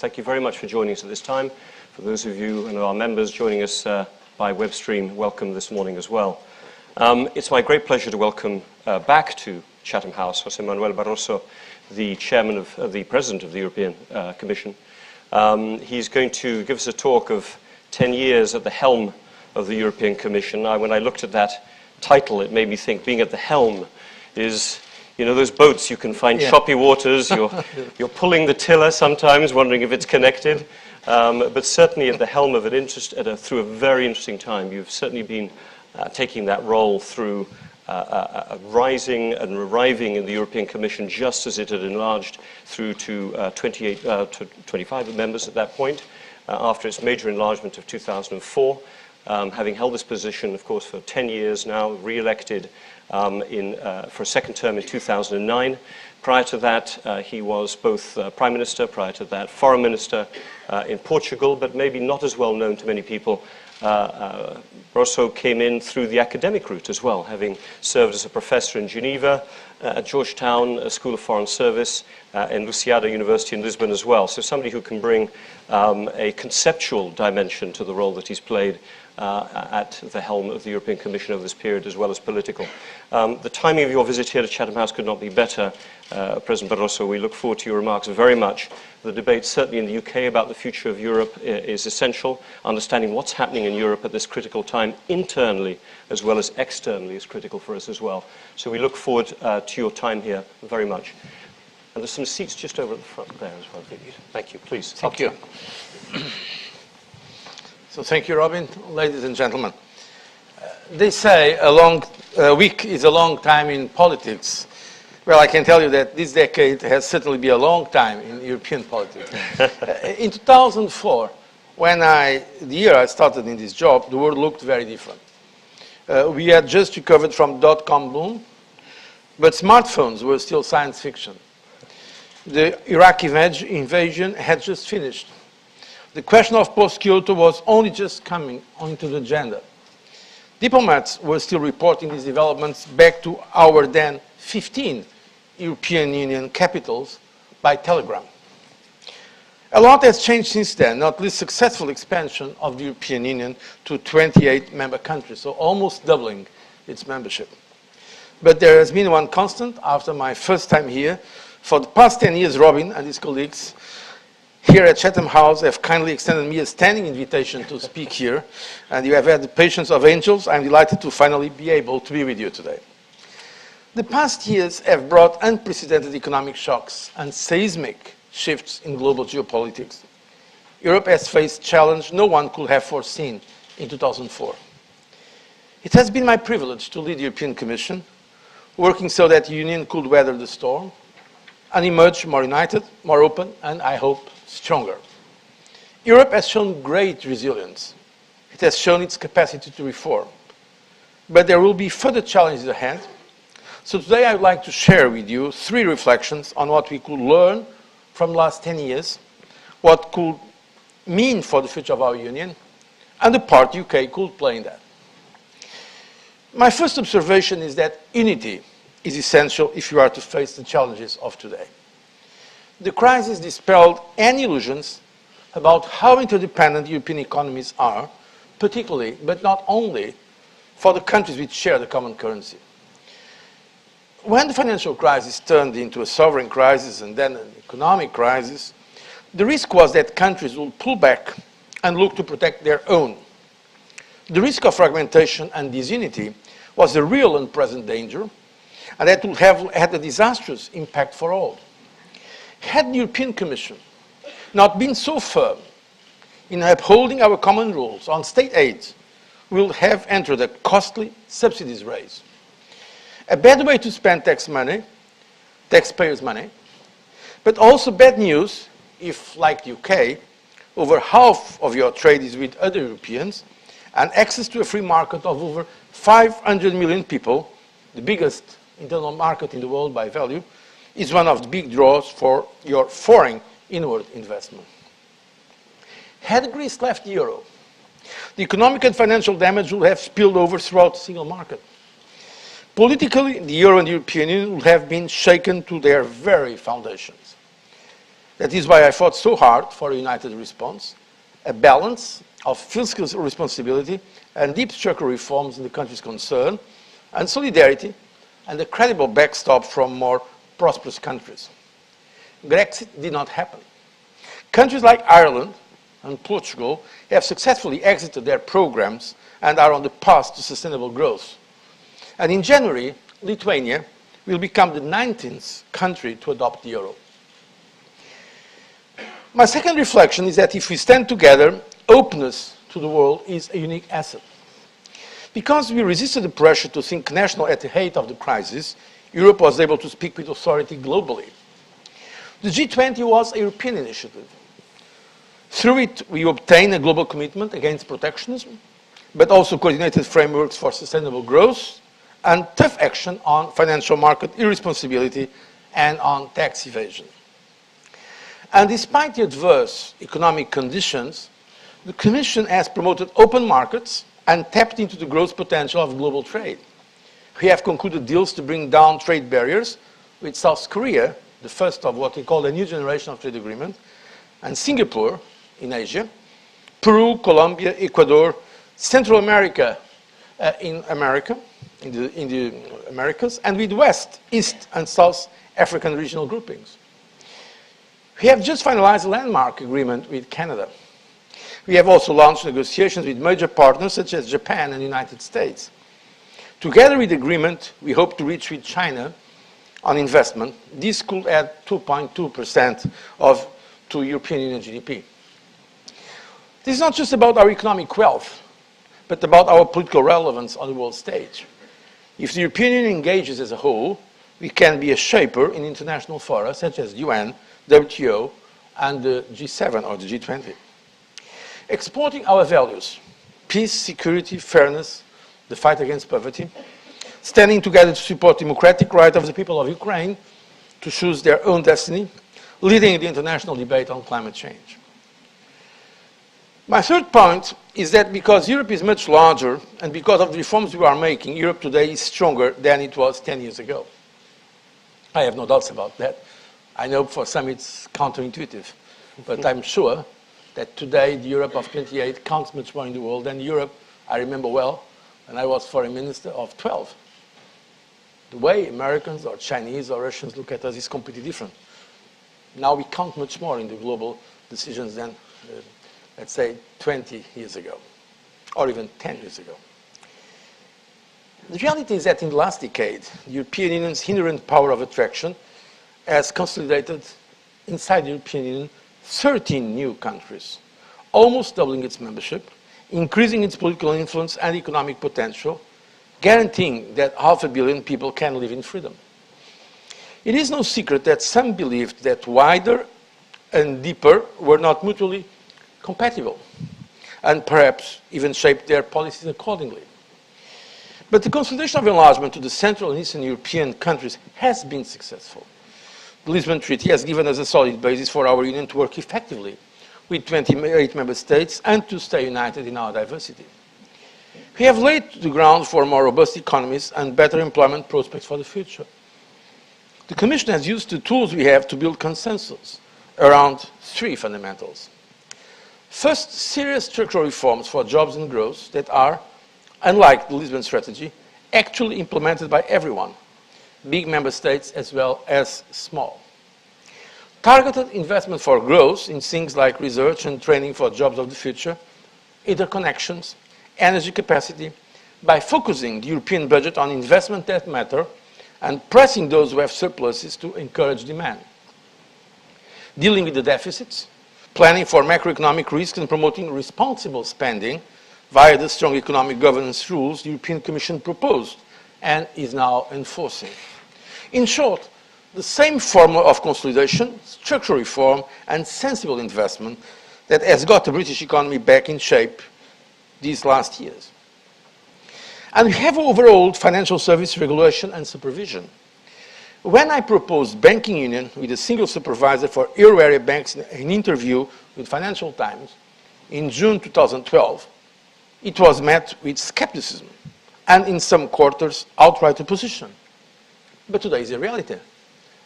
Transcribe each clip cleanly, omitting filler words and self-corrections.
thank you very much for joining us at this time. For those of you and our members joining us by web stream, welcome this morning as well. It's my great pleasure to welcome back to Chatham House José Manuel Barroso, the chairman of the president of the European Commission. He's going to give us a talk of 10 years at the helm of the European Commission. Now, when I looked at that title, it made me think being at the helm is, you know, those boats you can find choppy waters, you're pulling the tiller sometimes, wondering if it's connected. But certainly at the helm of through a very interesting time. You've certainly been taking that role through rising and arriving in the European Commission just as it had enlarged through to 25 members at that point, after its major enlargement of 2004. Having held this position, of course, for 10 years now, re-elected for a second term in 2009. Prior to that, he was both Prime Minister, prior to that Foreign Minister in Portugal, but maybe not as well known to many people. Barroso came in through the academic route as well, having served as a professor in Geneva, at Georgetown School of Foreign Service, and Lusíada University in Lisbon as well. So somebody who can bring a conceptual dimension to the role that he's played at the helm of the European Commission over this period, as well as political. The timing of your visit here to Chatham House could not be better, President Barroso. We look forward to your remarks very much. The debate, certainly in the UK, about the future of Europe is essential. Understanding what's happening in Europe at this critical time, internally as well as externally, is critical for us as well. So we look forward to your time here very much. And there's some seats just over at the front there as well. Thank you. Please. Thank you. So thank you, Robin. Ladies and gentlemen, they say a week is a long time in politics. Well, I can tell you that this decade has certainly been a long time in European politics. In 2004, the year I started in this job, the world looked very different. We had just recovered from dot-com boom, but smartphones were still science fiction. The Iraq invasion had just finished. The question of post-Kyoto was only just coming onto the agenda. Diplomats were still reporting these developments back to our then 15 European Union capitals by telegram. A lot has changed since then, not least successful expansion of the European Union to 28 member countries, so almost doubling its membership. But there has been one constant after my first time here. For the past 10 years, Robin and his colleagues here at Chatham House have kindly extended me a standing invitation to speak here, and you have had the patience of angels. I'm delighted to finally be able to be with you today. The past years have brought unprecedented economic shocks and seismic shifts in global geopolitics. Europe has faced challenge no one could have foreseen in 2004. It has been my privilege to lead the European Commission, working so that the Union could weather the storm and emerge more united, more open, and I hope stronger. Europe has shown great resilience. It has shown its capacity to reform. But there will be further challenges ahead. So today I would like to share with you 3 reflections on what we could learn from the last 10 years, what could mean for the future of our Union, and the part the UK could play in that. My first observation is that unity is essential if you are to face the challenges of today. The crisis dispelled any illusions about how interdependent European economies are, particularly, but not only, for the countries which share the common currency. When the financial crisis turned into a sovereign crisis and then an economic crisis, the risk was that countries would pull back and look to protect their own. The risk of fragmentation and disunity was a real and present danger, and that would have had a disastrous impact for all. Had the European Commission not been so firm in upholding our common rules on state aid, we would have entered a costly subsidies race. A bad way to spend taxpayers' money, but also bad news if, like the UK, over half of your trade is with other Europeans, and access to a free market of over 500 million people, the biggest internal market in the world by value, is one of the big draws for your foreign inward investment. Had Greece left the euro, the economic and financial damage would have spilled over throughout the single market. Politically, the euro and the European Union would have been shaken to their very foundations. That is why I fought so hard for a united response, a balance of fiscal responsibility and deep structural reforms in the countries concerned, and solidarity, and a credible backstop from more prosperous countries. Brexit did not happen. Countries like Ireland and Portugal have successfully exited their programs and are on the path to sustainable growth. And in January, Lithuania will become the 19th country to adopt the euro. My second reflection is that if we stand together, openness to the world is a unique asset. Because we resisted the pressure to think national at the height of the crisis, Europe was able to speak with authority globally. The G20 was a European initiative. Through it, we obtained a global commitment against protectionism, but also coordinated frameworks for sustainable growth and tough action on financial market irresponsibility and on tax evasion. And despite the adverse economic conditions, the Commission has promoted open markets and tapped into the growth potential of global trade. We have concluded deals to bring down trade barriers with South Korea, the first of what we call a new generation of trade agreement, and Singapore in Asia, Peru, Colombia, Ecuador, Central America in the Americas, and with West, East, and South African regional groupings. We have just finalized a landmark agreement with Canada. We have also launched negotiations with major partners such as Japan and the United States. Together with the agreement we hope to reach with China on investment, this could add 2.2% to European Union GDP. This is not just about our economic wealth, but about our political relevance on the world stage. If the European Union engages as a whole, we can be a shaper in international fora such as UN, WTO, and the G7 or the G20. Exporting our values, peace, security, fairness, the fight against poverty, standing together to support democratic right of the people of Ukraine to choose their own destiny, leading the international debate on climate change. My third point is that because Europe is much larger and because of the reforms we are making, Europe today is stronger than it was 10 years ago. I have no doubts about that. I know for some it's counterintuitive, but I'm sure that today the Europe of 28 counts much more in the world than Europe, I remember well, when I was foreign minister, of 12. The way Americans or Chinese or Russians look at us is completely different. Now we count much more in the global decisions than, let's say, 20 years ago, or even 10 years ago. The reality is that in the last decade, the European Union's inherent power of attraction has consolidated inside the European Union 13 new countries, almost doubling its membership, increasing its political influence and economic potential, guaranteeing that 500 million people can live in freedom. It is no secret that some believed that wider and deeper were not mutually compatible, and perhaps even shaped their policies accordingly. But the consolidation of enlargement to the Central and Eastern European countries has been successful. The Lisbon Treaty has given us a solid basis for our Union to work effectively with 28 member states and to stay united in our diversity. We have laid the ground for more robust economies and better employment prospects for the future. The Commission has used the tools we have to build consensus around three fundamentals. First, serious structural reforms for jobs and growth that are, unlike the Lisbon strategy, actually implemented by everyone, big member states as well as small. Targeted investment for growth in things like research and training for jobs of the future, interconnections, energy capacity, by focusing the European budget on investment that matter and pressing those who have surpluses to encourage demand. Dealing with the deficits, planning for macroeconomic risks and promoting responsible spending via the strong economic governance rules the European Commission proposed and is now enforcing. In short, the same formula of consolidation, structural reform, and sensible investment that has got the British economy back in shape these last years. And we have overhauled financial service regulation and supervision. When I proposed banking union with a single supervisor for euro area banks in an interview with Financial Times in June 2012, it was met with skepticism and in some quarters outright opposition. But today is a reality.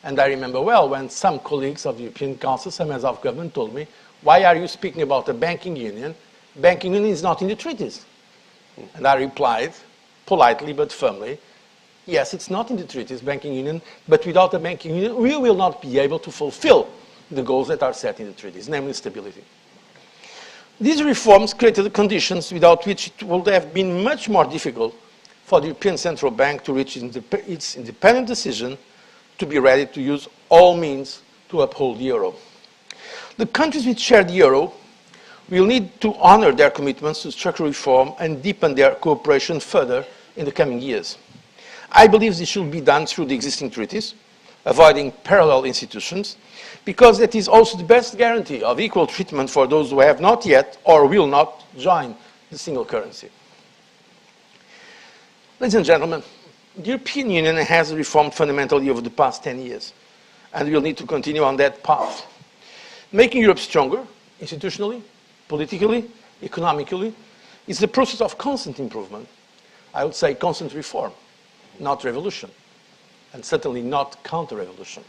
And I remember well when some colleagues of the European Council, some heads of government told me, why are you speaking about a banking union? Banking union is not in the treaties. And I replied, politely but firmly, yes, it's not in the treaties, banking union, but without a banking union, we will not be able to fulfill the goals that are set in the treaties, namely stability. These reforms created the conditions without which it would have been much more difficult for the European Central Bank to reach its independent decision to be ready to use all means to uphold the euro. The countries which share the euro will need to honor their commitments to structural reform and deepen their cooperation further in the coming years. I believe this should be done through the existing treaties, avoiding parallel institutions, because that is also the best guarantee of equal treatment for those who have not yet or will not join the single currency. Ladies and gentlemen, the European Union has reformed fundamentally over the past 10 years, and will need to continue on that path. Making Europe stronger, institutionally, politically, economically, is the process of constant improvement. I would say constant reform, not revolution, and certainly not counter-revolution.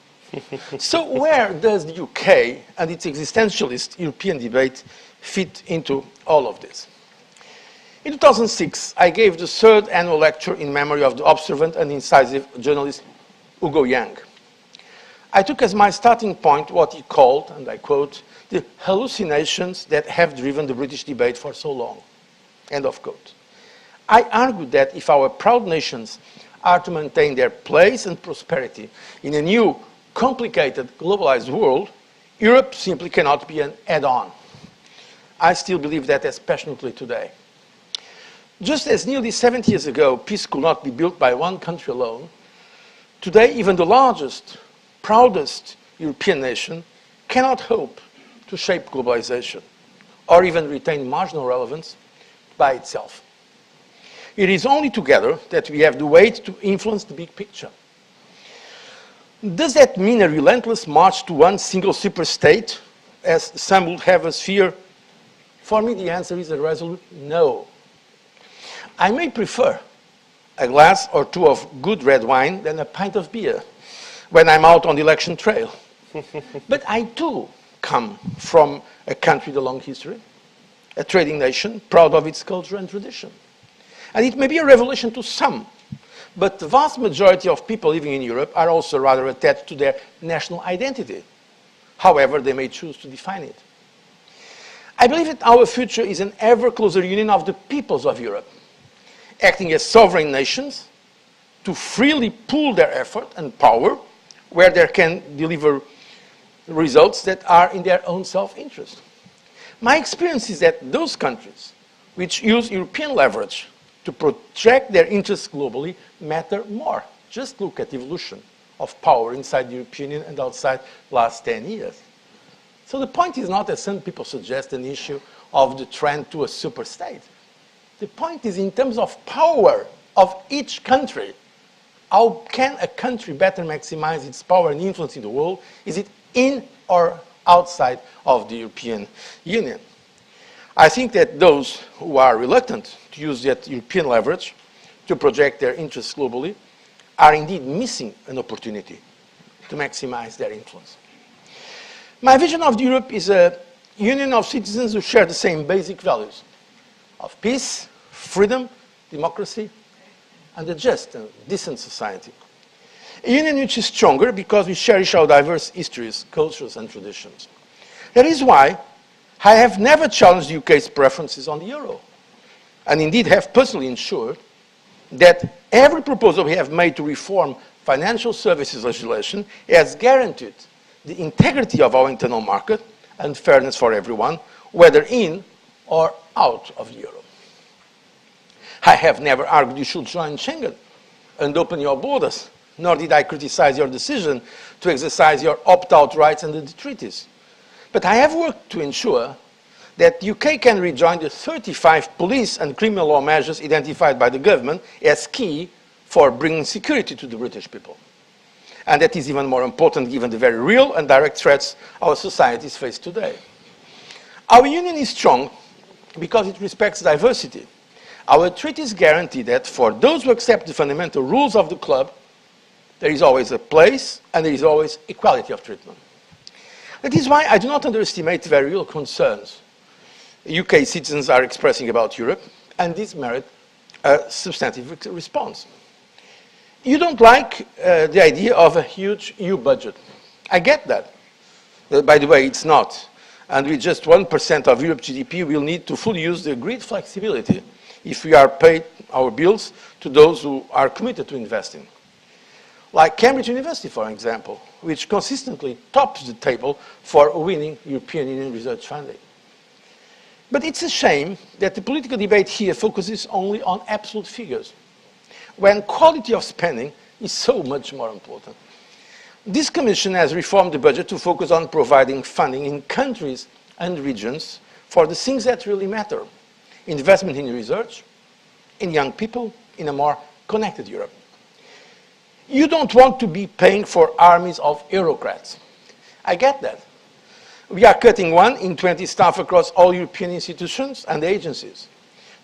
So where does the UK and its existentialist European debate fit into all of this? In 2006, I gave the third annual lecture in memory of the observant and incisive journalist Hugo Yang. I took as my starting point what he called, and I quote, the hallucinations that have driven the British debate for so long, end of quote. I argued that if our proud nations are to maintain their place and prosperity in a new, complicated, globalized world, Europe simply cannot be an add-on. I still believe that as passionately today. Just as nearly 70 years ago, peace could not be built by one country alone, today even the largest, proudest European nation cannot hope to shape globalization or even retain marginal relevance by itself. It is only together that we have the weight to influence the big picture. Does that mean a relentless march to one single superstate, as some would have us fear? For me, the answer is a resolute no. I may prefer a glass or two of good red wine than a pint of beer when I'm out on the election trail. But I too come from a country with a long history, a trading nation, proud of its culture and tradition. And it may be a revelation to some, but the vast majority of people living in Europe are also rather attached to their national identity, however they may choose to define it. I believe that our future is an ever closer union of the peoples of Europe, acting as sovereign nations to freely pool their effort and power where they can deliver results that are in their own self-interest. My experience is that those countries which use European leverage to project their interests globally matter more. Just look at the evolution of power inside the European Union and outside the last 10 years. So the point is not, as some people suggest, an issue of the trend to a superstate. The point is in terms of power of each country. How can a country better maximize its power and influence in the world? Is it in or outside of the European Union? I think that those who are reluctant to use that European leverage to project their interests globally are indeed missing an opportunity to maximize their influence. My vision of Europe is a union of citizens who share the same basic values of peace, freedom, democracy, and a just and decent society. A union which is stronger because we cherish our diverse histories, cultures, and traditions. That is why I have never challenged the UK's preferences on the euro, and indeed have personally ensured that every proposal we have made to reform financial services legislation has guaranteed the integrity of our internal market and fairness for everyone, whether in or out of the euro. I have never argued you should join Schengen and open your borders, nor did I criticize your decision to exercise your opt-out rights under the treaties. But I have worked to ensure that the UK can rejoin the 35 police and criminal law measures identified by the government as key for bringing security to the British people. And that is even more important given the very real and direct threats our societies face today. Our union is strong because it respects diversity. Our treaties guarantee that for those who accept the fundamental rules of the club, There is always a place, and there is always equality of treatment. That is why I do not underestimate the very real concerns UK citizens are expressing about Europe, and these merit a substantive response. You don't like the idea of a huge EU budget. I get that. By the way, it's not. And with just 1% of Europe's GDP, we'll need to fully use the agreed flexibility if we are paid our bills to those who are committed to investing. Like Cambridge University, for example, which consistently tops the table for winning European Union research funding. But it's a shame that the political debate here focuses only on absolute figures, when quality of spending is so much more important. This Commission has reformed the budget to focus on providing funding in countries and regions for the things that really matter: investment in research, in young people, in a more connected Europe. You don't want to be paying for armies of bureaucrats. I get that. We are cutting 1 in 20 staff across all European institutions and agencies.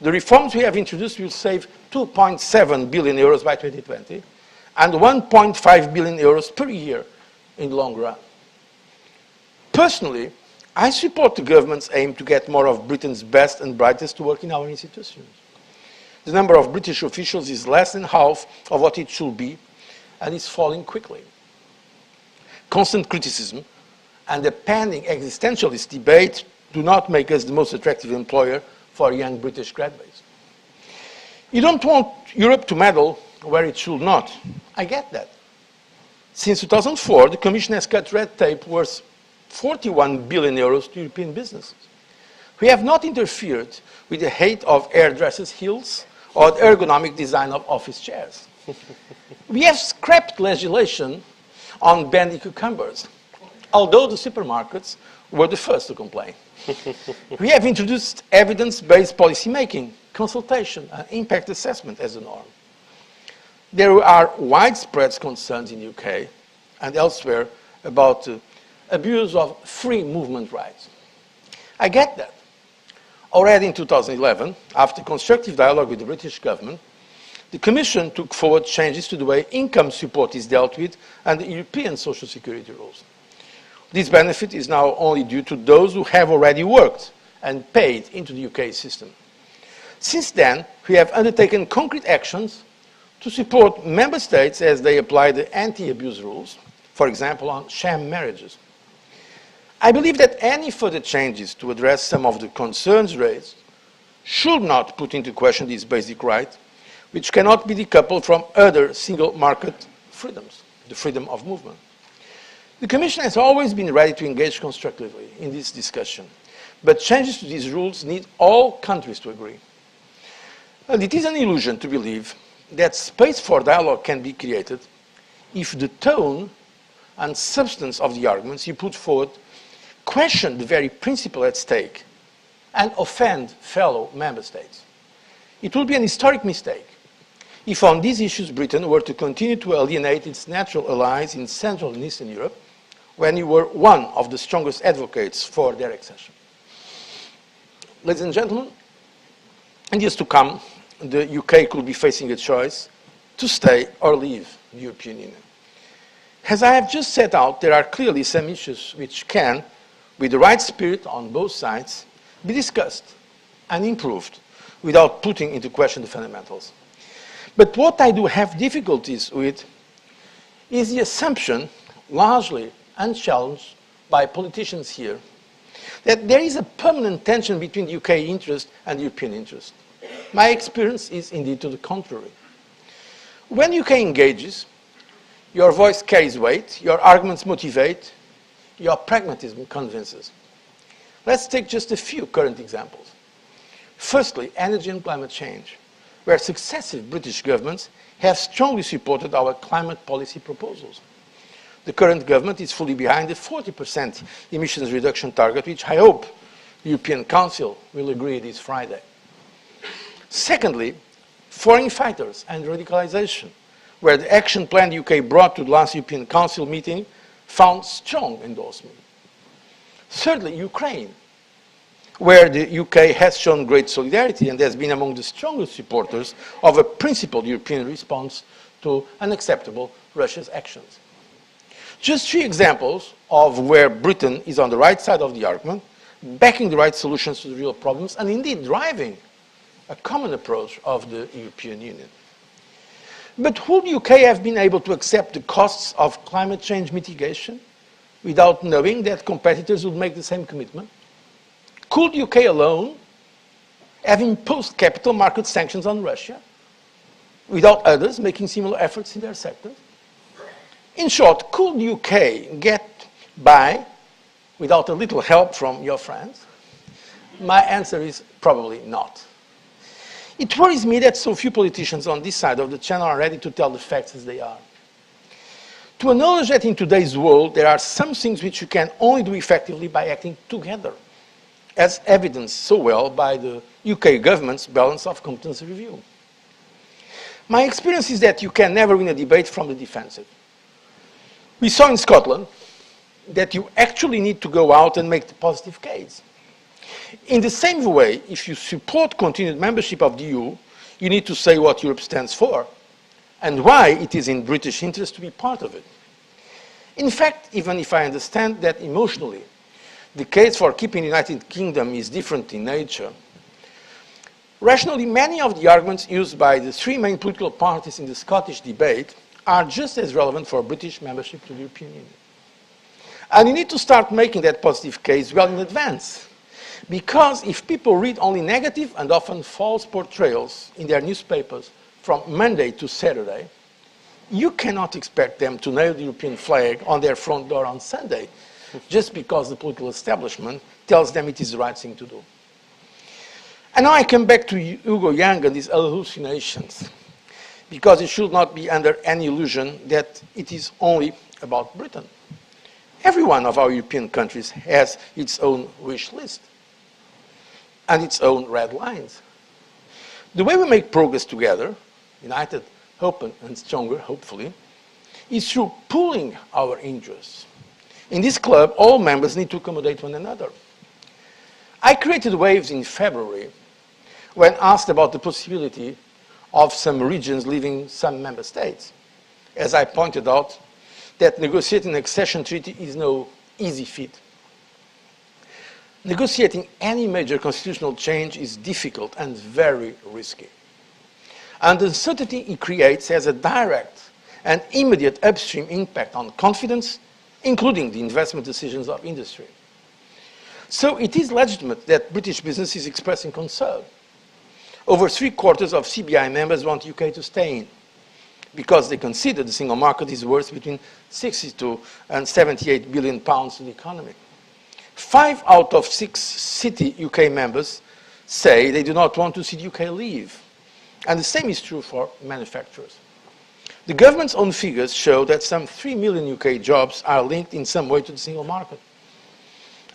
The reforms we have introduced will save 2.7 billion euros by 2020 and 1.5 billion euros per year in the long run. Personally, I support the government's aim to get more of Britain's best and brightest to work in our institutions. The number of British officials is less than half of what it should be, and is falling quickly. Constant criticism and the pending existentialist debate do not make us the most attractive employer for young British graduates. You don't want Europe to meddle where it should not. I get that. Since 2004, the Commission has cut red tape worth 41 billion euros to European businesses. We have not interfered with the height of hairdressers' heels or the ergonomic design of office chairs. We have scrapped legislation on bendy cucumbers, although the supermarkets were the first to complain. We have introduced evidence-based policymaking, consultation, and impact assessment as a norm. There are widespread concerns in the UK and elsewhere about abuse of free movement rights. I get that. Already in 2011, after constructive dialogue with the British government, the Commission took forward changes to the way income support is dealt with and the European social security rules. This benefit is now only due to those who have already worked and paid into the UK system. Since then, we have undertaken concrete actions to support member states as they apply the anti-abuse rules, for example, on sham marriages. I believe that any further changes to address some of the concerns raised should not put into question this basic right, which cannot be decoupled from other single market freedoms, the freedom of movement. The Commission has always been ready to engage constructively in this discussion, but changes to these rules need all countries to agree. And it is an illusion to believe that space for dialogue can be created if the tone and substance of the arguments you put forward question the very principle at stake and offend fellow member states. It would be an historic mistake if on these issues Britain were to continue to alienate its natural allies in Central and Eastern Europe when you were one of the strongest advocates for their accession. Ladies and gentlemen, in years to come, the UK could be facing a choice to stay or leave the European Union. As I have just set out, there are clearly some issues which can, with the right spirit on both sides, be discussed and improved without putting into question the fundamentals. But what I do have difficulties with is the assumption, largely unchallenged by politicians here, that there is a permanent tension between the UK interest and the European interest. My experience is indeed to the contrary. When the UK engages, your voice carries weight, your arguments motivate, your pragmatism convinces. Let's take just a few current examples. Firstly, energy and climate change, where successive British governments have strongly supported our climate policy proposals. The current government is fully behind the 40% emissions reduction target, which I hope the European Council will agree this Friday. Secondly, foreign fighters and radicalization, where the action plan the UK brought to the last European Council meeting found strong endorsement. Thirdly, Ukraine, where the UK has shown great solidarity and has been among the strongest supporters of a principled European response to unacceptable Russia's actions. Just 3 examples of where Britain is on the right side of the argument, backing the right solutions to the real problems, and indeed driving a common approach of the European Union. But would the UK have been able to accept the costs of climate change mitigation without knowing that competitors would make the same commitment? Could the UK alone have imposed capital market sanctions on Russia without others making similar efforts in their sectors? In short, could the UK get by without a little help from your friends? My answer is probably not. It worries me that so few politicians on this side of the channel are ready to tell the facts as they are. To acknowledge that in today's world there are some things which you can only do effectively by acting together, as evidenced so well by the UK government's balance of competence review. My experience is that you can never win a debate from the defensive. We saw in Scotland that you actually need to go out and make the positive case. In the same way, if you support continued membership of the EU, you need to say what Europe stands for and why it is in British interest to be part of it. In fact, even if I understand that emotionally the case for keeping the United Kingdom is different in nature, rationally many of the arguments used by the 3 main political parties in the Scottish debate are just as relevant for British membership to the European Union. And you need to start making that positive case well in advance. Because if people read only negative and often false portrayals in their newspapers from Monday to Saturday, you cannot expect them to nail the European flag on their front door on Sunday, just because the political establishment tells them it is the right thing to do. And now I come back to Hugo Young and his hallucinations, because it should not be under any illusion that it is only about Britain. Every one of our European countries has its own wish list and its own red lines. The way we make progress together, united, open, and stronger, hopefully, is through pooling our interests. In this club, all members need to accommodate one another. I created waves in February when asked about the possibility of some regions leaving some member states. As I pointed out, that negotiating an accession treaty is no easy feat. Negotiating any major constitutional change is difficult and very risky. And the uncertainty it creates has a direct and immediate upstream impact on confidence, including the investment decisions of industry. So it is legitimate that British business is expressing concern. Over 3/4 of CBI members want UK to stay in, because they consider the single market is worth between 62 and 78 billion pounds to the economy. 5 out of 6 city UK members say they do not want to see the UK leave. And the same is true for manufacturers. The government's own figures show that some 3 million UK jobs are linked in some way to the single market.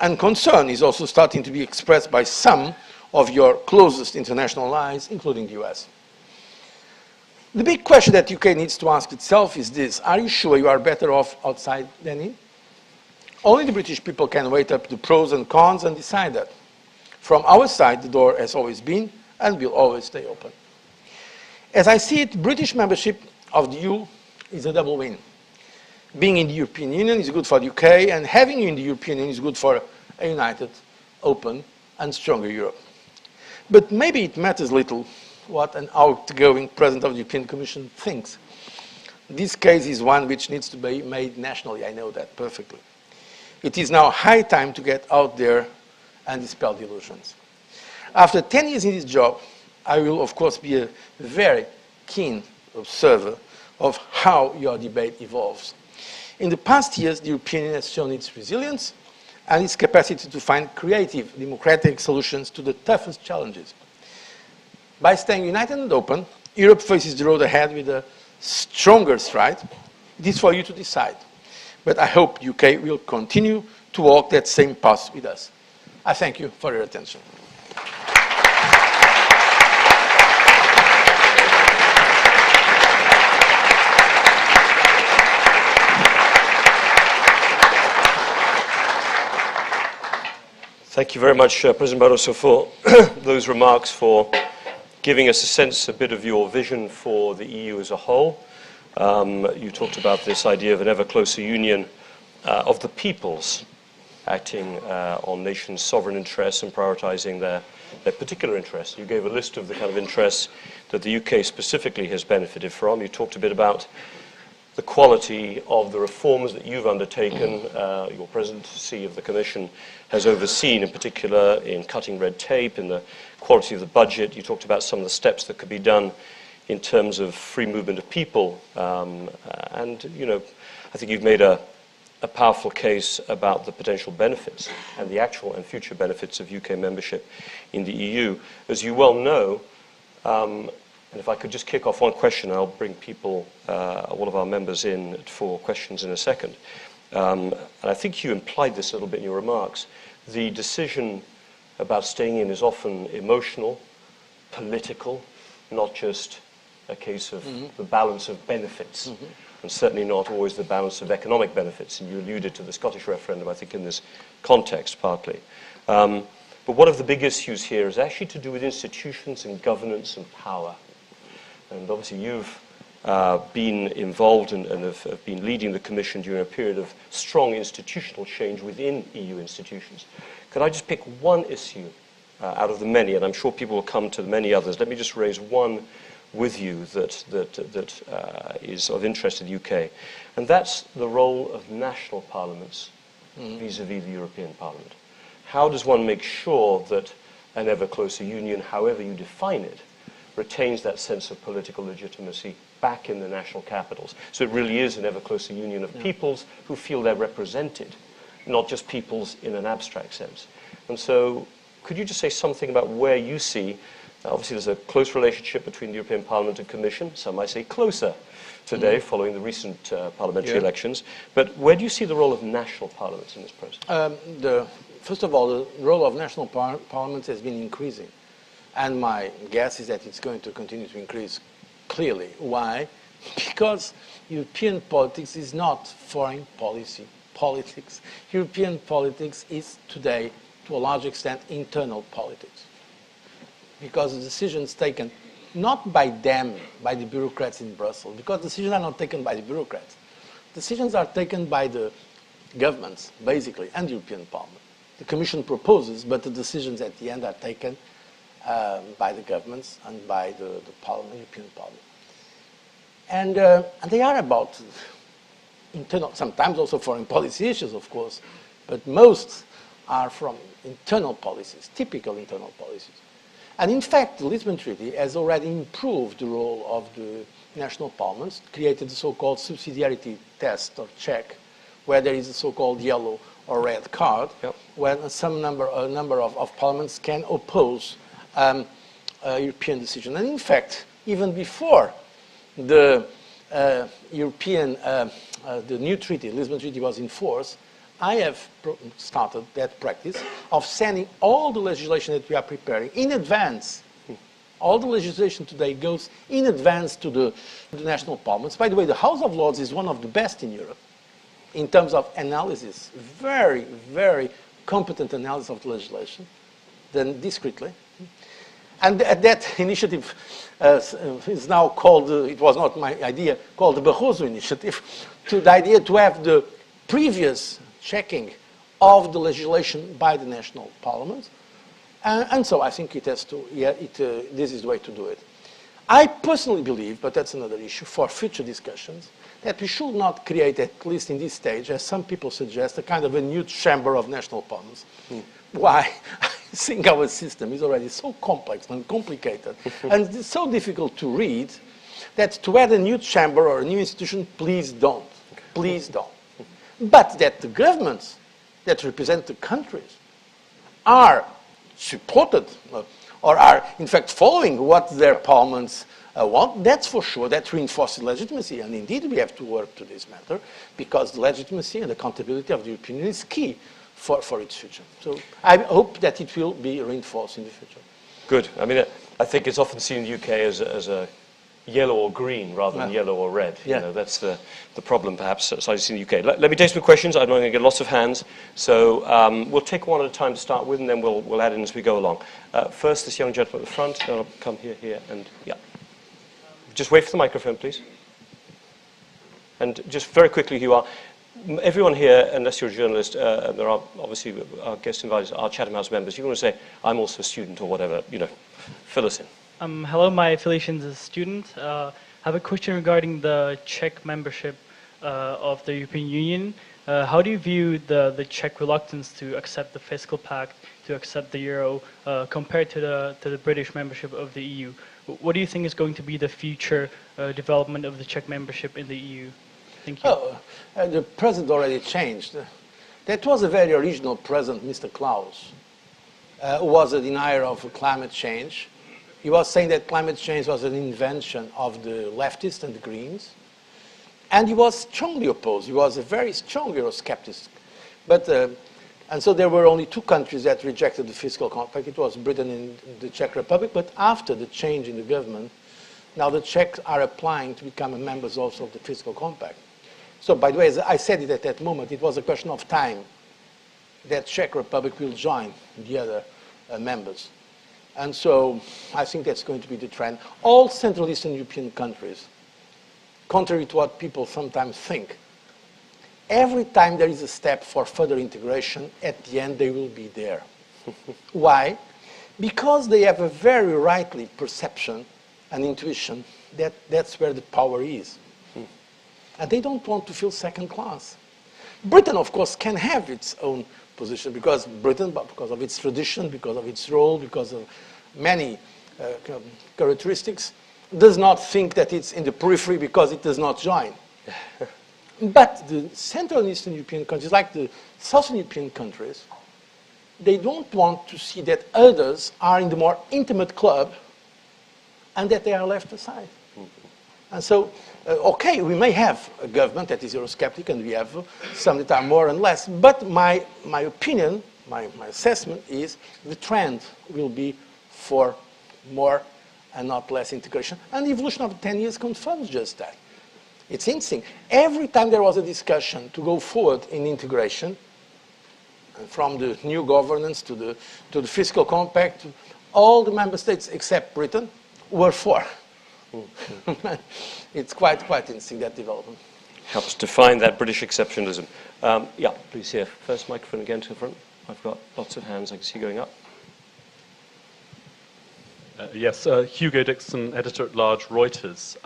And concern is also starting to be expressed by some of your closest international allies, including the US. The big question that UK needs to ask itself is this: are you sure you are better off outside than in? Only the British people can weigh up the pros and cons and decide that. From our side, the door has always been and will always stay open. As I see it, British membership of the EU is a double win. Being in the European Union is good for the UK, and having you in the European Union is good for a united, open, and stronger Europe. But maybe it matters little what an outgoing President of the European Commission thinks. This case is one which needs to be made nationally. I know that perfectly. It is now high time to get out there and dispel the illusions. After 10 years in this job, I will, of course, be a very keen observer of how your debate evolves. In the past years, the European Union has shown its resilience and its capacity to find creative, democratic solutions to the toughest challenges. By staying united and open, Europe faces the road ahead with a stronger stride. It is for you to decide. But I hope the UK will continue to walk that same path with us. I thank you for your attention. Thank you very much, President Barroso, for those remarks, for giving us a sense, a bit of your vision for the EU as a whole. You talked about this idea of an ever closer union of the peoples acting on nations' sovereign interests and prioritizing their particular interests. You gave a list of the kind of interests that the UK specifically has benefited from. You talked a bit about the quality of the reforms that you've undertaken. Your presidency of the Commission has overseen, in particular, in cutting red tape, in the quality of the budget. You talked about some of the steps that could be done in terms of free movement of people. And, you know, I think you've made a powerful case about the potential benefits and the actual and future benefits of UK membership in the EU. As you well know, and if I could just kick off one question, I'll bring people, all of our members in for questions in a second. And I think you implied this a little bit in your remarks. The decision about staying in is often emotional, political, not just a case of the balance of benefits, and certainly not always the balance of economic benefits. And you alluded to the Scottish referendum, I think, in this context, partly. But one of the big issues here is actually to do with institutions and governance and power. And obviously you've been involved and have been leading the Commission during a period of strong institutional change within EU institutions. Could I just pick one issue out of the many, and I'm sure people will come to the many others. Let me just raise one with you that is of interest to the UK, and that's the role of national parliaments vis-à-vis the European Parliament. How does one make sure that an ever closer union, however you define it, retains that sense of political legitimacy back in the national capitals? So it really is an ever closer union of peoples who feel they're represented, not just peoples in an abstract sense. And so could you just say something about where you see, obviously there's a close relationship between the European Parliament and Commission, some might say closer today following the recent parliamentary elections, but where do you see the role of national parliaments in this process? First of all, the role of national parliaments has been increasing. And my guess is that it's going to continue to increase clearly. Why? Because European politics is not foreign policy politics. European politics is today, to a large extent, internal politics. Because the decisions taken not by them, by the bureaucrats in Brussels, because decisions are not taken by the bureaucrats. Decisions are taken by the governments, basically, and the European Parliament. The Commission proposes, but the decisions at the end are taken by the governments and by the Parliament, European Parliament. And they are about internal, sometimes also foreign policy issues, of course, but most are from internal policies, typical internal policies. And in fact, the Lisbon Treaty has already improved the role of the national parliaments, created the so-called subsidiarity test or check, where there is a so-called yellow or red card, when a number of parliaments can oppose a European decision. And in fact, even before the the new treaty, Lisbon Treaty, was in force, I have started that practice of sending all the legislation that we are preparing in advance. All the legislation today goes in advance to the national parliaments. By the way, the House of Lords is one of the best in Europe in terms of analysis, very, very competent analysis of the legislation, done discreetly. And that initiative is now called, it was not my idea, called the Barroso Initiative, to the idea to have the previous checking of the legislation by the national parliaments. And so I think it has to, this is the way to do it. I personally believe, but that's another issue for future discussions, that we should not create, at least in this stage, as some people suggest, a kind of a new chamber of national parliaments. Why? I think our system is already so complex and complicated and it's so difficult to read that to add a new chamber or a new institution, please don't. Please don't. But that the governments that represent the countries are supported or are, in fact, following what their parliaments want, that's for sure. That reinforces legitimacy. And indeed, we have to work to this matter because the legitimacy and accountability of the European Union is key for its future. So I hope that it will be reinforced in the future. Good. I mean, I think it's often seen in the UK as a yellow or green rather than yellow or red. You know, that's the problem, perhaps, as I see in the UK. Let me take some questions. I'm going to get lots of hands. So we'll take one at a time to start with, and then we'll add in as we go along. First, this young gentleman at the front. Then I'll come here, and yeah. Just wait for the microphone, please. And just very quickly, Hugh, everyone here, unless you're a journalist, there are obviously our guest invited are Chatham House members. You want to say, I'm also a student or whatever, fill us in. Hello, my affiliation is a student. I have a question regarding the Czech membership of the European Union. How do you view the Czech reluctance to accept the fiscal pact, to accept the euro, compared to the British membership of the EU? What do you think is going to be the future development of the Czech membership in the EU? Thank you. The president already changed. That was a very original president, Mr. Klaus, who was a denier of climate change. He was saying that climate change was an invention of the leftists and the Greens. And he was strongly opposed. He was a very strong Eurosceptic. And so there were only two countries that rejected the fiscal compact. It was Britain and the Czech Republic. But after the change in the government, now the Czechs are applying to become members also of the fiscal compact. So, by the way, as I said it at that moment, it was a question of time that Czech Republic will join the other members. And so I think that's going to be the trend. All Central Eastern European countries, contrary to what people sometimes think, every time there is a step for further integration, at the end they will be there. Why? Because they have a very rightly perception and intuition that that's where the power is. And they don't want to feel second class. Britain, of course, can have its own position because Britain, because of its tradition, because of its role, because of many characteristics, does not think that it's in the periphery because it does not join. But the Central and Eastern European countries, like the Southern European countries, they don't want to see that others are in the more intimate club and that they are left aside. And so, okay, we may have a government that is Eurosceptic and we have some that are more and less, but my opinion, my assessment is the trend will be for more and not less integration. And the evolution of 10 years confirms just that. It's interesting. Every time there was a discussion to go forward in integration, from the new governance to the fiscal compact, all the member states except Britain were for. It's quite interesting, that development. Helps define that British exceptionalism. Yeah, please here. First microphone again to the front. I've got lots of hands I can see going up. Yes, Hugo Dixon, editor-at-large, Reuters.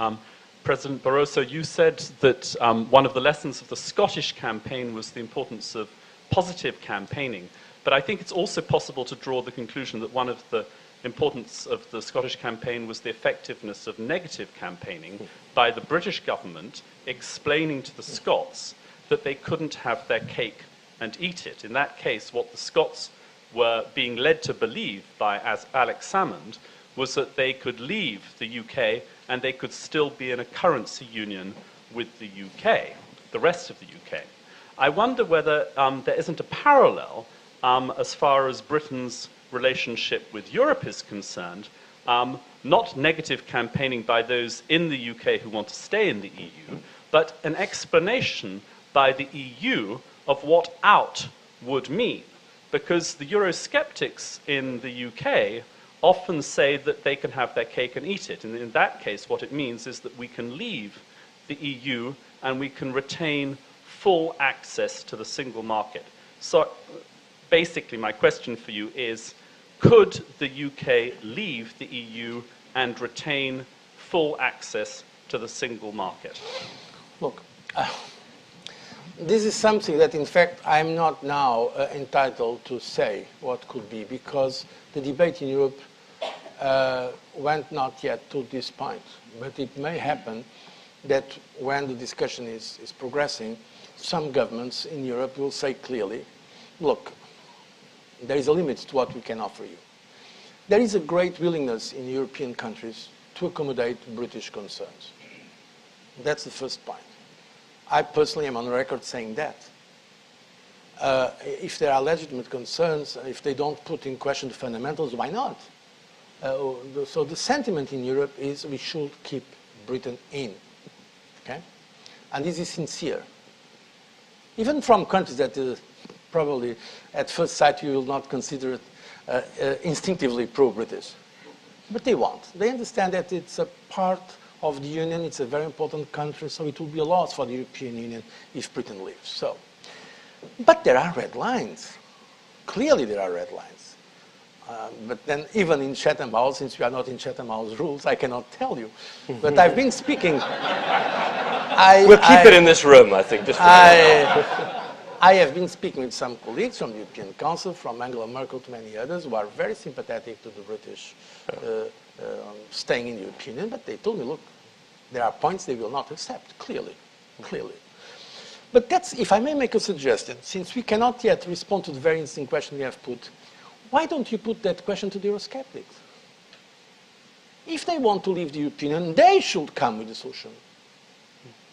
President Barroso, you said that one of the lessons of the Scottish campaign was the importance of positive campaigning. But I think it's also possible to draw the conclusion that one of the importance of the Scottish campaign was the effectiveness of negative campaigning by the British government explaining to the Scots that they couldn't have their cake and eat it. In that case, what the Scots were being led to believe by as Alex Salmond was that they could leave the UK and they could still be in a currency union with the UK, the rest of the UK. I wonder whether there isn't a parallel as far as Britain's relationship with Europe is concerned, not negative campaigning by those in the UK who want to stay in the EU, but an explanation by the EU of what out would mean. Because the Eurosceptics in the UK often say that they can have their cake and eat it. And in that case, what it means is that we can leave the EU and we can retain full access to the single market. So basically, my question for you is, could the UK leave the EU and retain full access to the single market? Look, this is something that, in fact, I'm not now entitled to say what could be, because the debate in Europe went not yet to this point. But it may happen that when the discussion is progressing, some governments in Europe will say clearly, look, there is a limit to what we can offer you. There is a great willingness in European countries to accommodate British concerns. That's the first point. I personally am on record saying that. If there are legitimate concerns, if they don't put in question the fundamentals, why not? So the sentiment in Europe is we should keep Britain in. Okay? And this is sincere. Even from countries that probably at first sight you will not consider it instinctively pro-British. But they want. They understand that it's a part of the Union. It's a very important country, so it will be a loss for the European Union if Britain leaves. So, but there are red lines. Clearly there are red lines. But then even in Chatham House, since we are not in Chatham House rules, I cannot tell you. But I've been speaking. We'll keep it in this room, I think. Just for I have been speaking with some colleagues from the European Council, from Angela Merkel to many others, who are very sympathetic to the British staying in the European Union, but they told me, look, there are points they will not accept, clearly. But that's, if I may make a suggestion, since we cannot yet respond to the very interesting question we have put, why don't you put that question to the Eurosceptics? If they want to leave the European Union, they should come with a solution.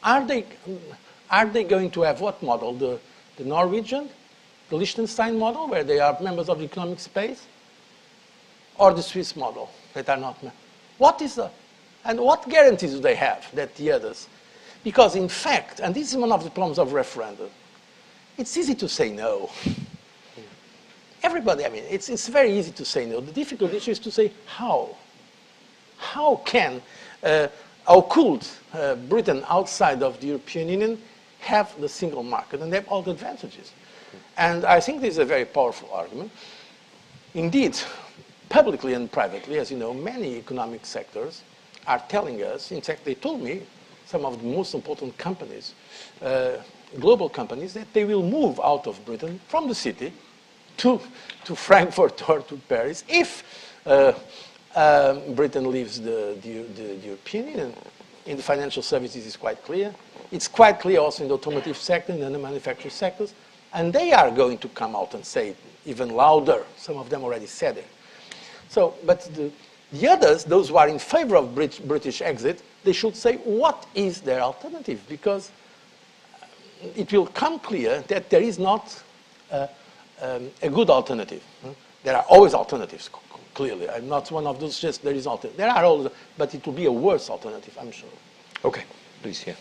Are they going to have what model? The Norwegian, the Liechtenstein model, where they are members of the economic space, or the Swiss model that are not? What is and what guarantees do they have that the others? Because in fact, and this is one of the problems of referendum, it's easy to say no. Everybody, I mean, it's very easy to say no. The difficult issue is to say how. How could Britain outside of the European Union have the single market and have all the advantages? And I think this is a very powerful argument. Indeed, publicly and privately, as you know, many economic sectors are telling us, in fact, they told me, some of the most important companies, global companies, that they will move out of Britain from the city to Frankfurt or to Paris if Britain leaves the European Union. In the financial services, it's quite clear. It's quite clear also in the automotive sector, in the manufacturing sectors. And they are going to come out and say it even louder. Some of them already said it. So, but the others, those who are in favor of British exit, they should say what is their alternative, because it will come clear that there is not a good alternative. There are always alternatives, clearly. I'm not one of those just there is alternative. There are always, but it will be a worse alternative, I'm sure. Okay, please, yeah.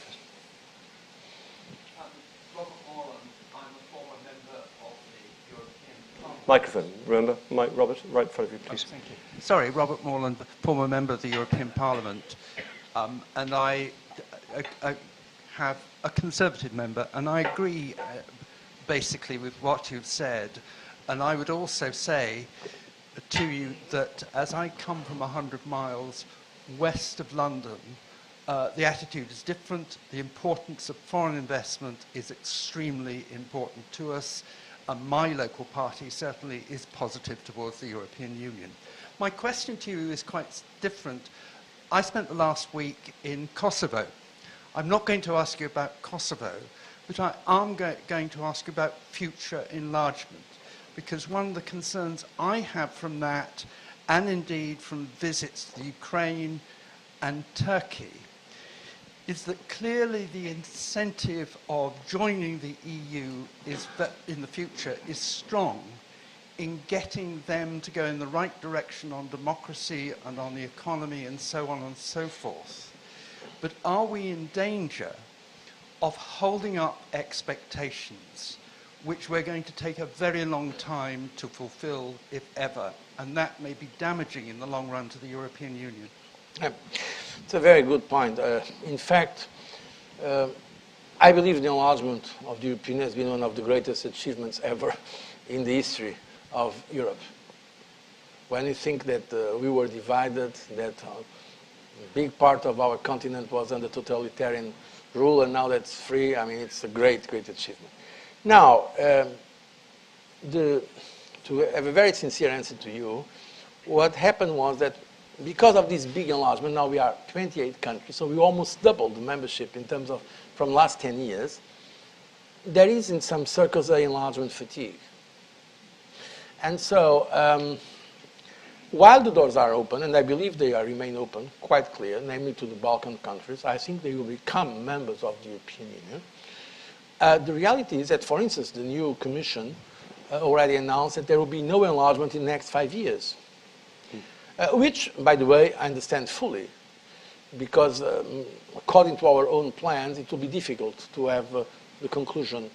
Robert Moreland, I'm a former member of the European Parliament. Microphone, remember? Robert, right in front of you, please. Thank you. Sorry, Robert Moreland, former member of the European Parliament. And I have a Conservative member, and I agree basically with what you've said. And I would also say to you that as I come from 100 miles west of London, the attitude is different. The importance of foreign investment is extremely important to us. And my local party certainly is positive towards the European Union. My question to you is quite different. I spent the last week in Kosovo. I'm not going to ask you about Kosovo, but I am going to ask you about future enlargement, because one of the concerns I have from that, and indeed from visits to Ukraine and Turkey, is that clearly the incentive of joining the EU is that in the future is strong in getting them to go in the right direction on democracy and on the economy and so on and so forth. But are we in danger of holding up expectations which we're going to take a very long time to fulfill, if ever, and that may be damaging in the long run to the European Union? It's a very good point. In fact, I believe the enlargement of the European Union has been one of the greatest achievements ever in the history of Europe. When you think that we were divided, that a big part of our continent was under totalitarian rule, and now that's free, I mean, it's a great, great achievement. Now, to have a very sincere answer to you, what happened was that because of this big enlargement, now we are 28 countries, so we almost doubled the membership in terms of from last 10 years. There is in some circles an enlargement fatigue. And so while the doors are open, and I believe they remain open, quite clear, namely to the Balkan countries, I think they will become members of the European Union. The reality is that, for instance, the new Commission already announced that there will be no enlargement in the next 5 years. Which, by the way, I understand fully, because according to our own plans, it will be difficult to have the conclusion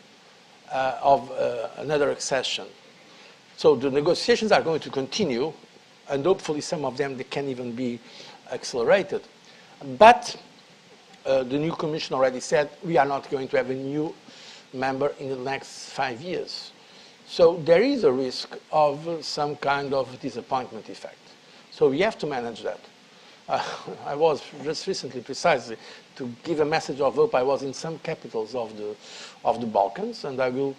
of another accession. So the negotiations are going to continue, and hopefully some of them they can even be accelerated. But the new Commission already said we are not going to have a new member in the next 5 years. So there is a risk of some kind of disappointment effect. So we have to manage that. I was just recently, precisely, to give a message of hope. I was in some capitals of the Balkans, and I will